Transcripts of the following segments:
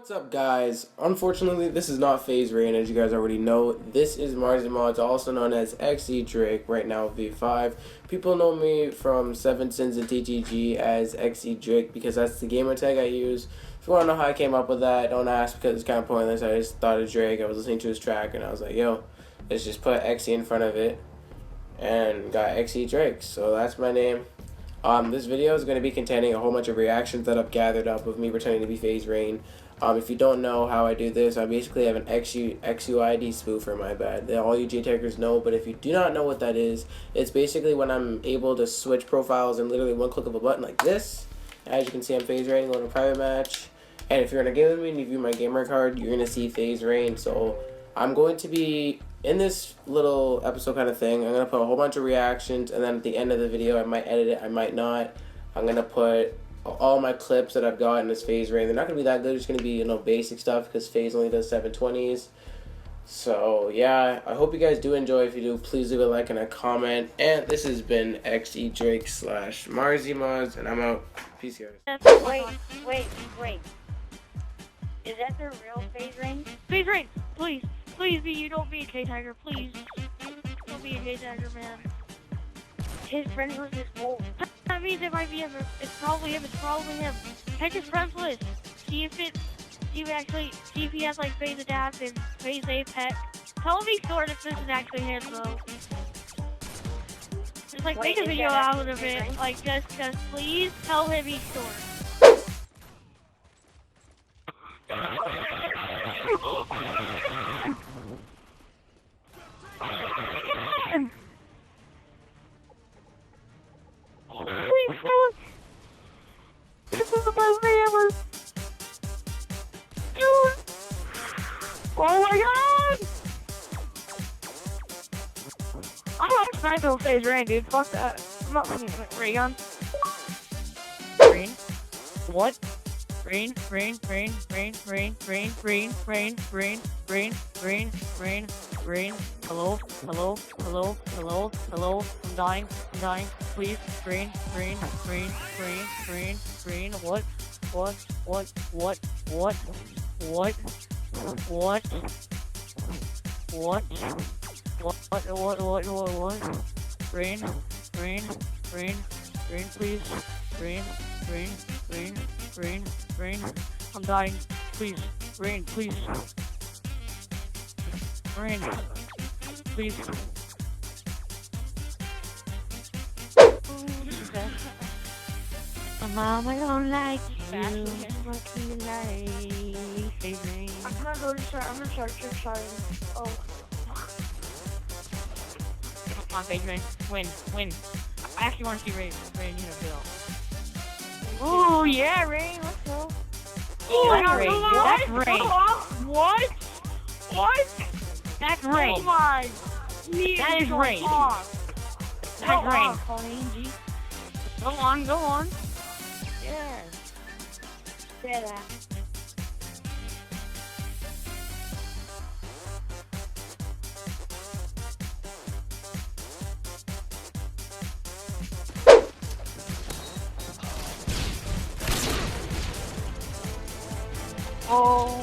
What's up, guys? Unfortunately, this is not FaZe Rain, as you guys already know. This is MarsyMods, also known as Drake, right now V5. People know me from 7 Sins and TTG as Drake because that's the gamer tag I use. If you want to know how I came up with that, don't ask because it's kind of pointless. I just thought of Drake. I was listening to his track and I was like, yo, let's just put XE in front of it and got Drake. So that's my name. This video is going to be containing a whole bunch of reactions that I've gathered up of me pretending to be FaZe Rain. If you don't know how I do this, I basically have an XUID spoofer, my bad. All you JTaggers know, but if you do not know what that is, it's basically when I'm able to switch profiles in literally one click of a button like this. As you can see, I'm FaZe Rain, go to private match. And if you're in a game with me and you view my gamer card, you're going to see FaZe Rain. So I'm going to be, in this little episode kind of thing, I'm going to put a whole bunch of reactions, and then at the end of the video, I might edit it, I might not. I'm going to put all my clips that I've got in this FaZe Rain. They're not going to be that good, it's going to be, basic stuff, because FaZe only does 720s. So, yeah, I hope you guys do enjoy. If you do, please leave a like and a comment. And this has been Drake / MarsyMods, and I'm out. Peace, guys. Wait. Is that the real FaZe Rain? FaZe Rain, please be, you don't be a K-Tiger, please. Don't be a K-Tiger, man. His friend was his wolf. That means it might be him. It's probably him. Check his friends list. See if he has like FaZe Adapt and FaZe Apex. Tell him he's short if this is actually him, though. Just like make a video out of it. Like just please tell him he's short. Oh my god! I'm not trying to FaZe Rain, dude. Fuck that. I'm not fucking ray gun. Rain? What? Rain. Hello. I'm dying. Please. Rain. What? Rain, please. Rain. I'm dying. Please. Rain, please. Rain, please. Mama don't like you. Fucking like FaZe Rain. I'm gonna start shouting. Oh. Come on, FaZe Rain. Win. I actually want to see Rain, Bill. Oh, yeah, Rain, let's go. That's Rain. What? That's Rain. Oh my. That is Rain. That's Rain. Go on. Yeah. Say that. Oh.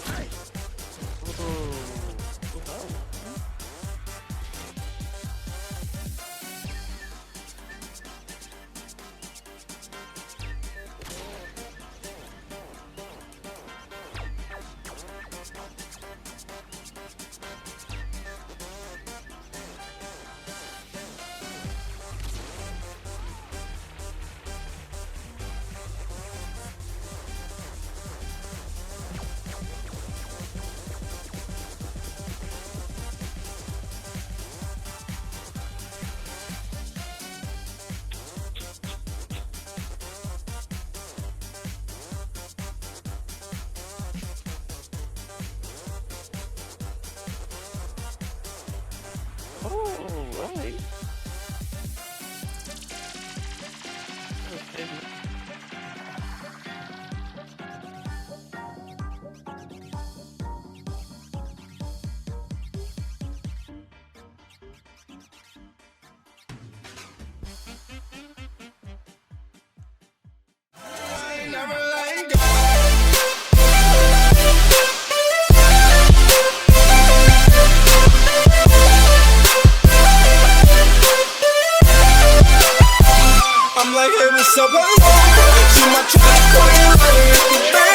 Right. myself alone. See my track going right.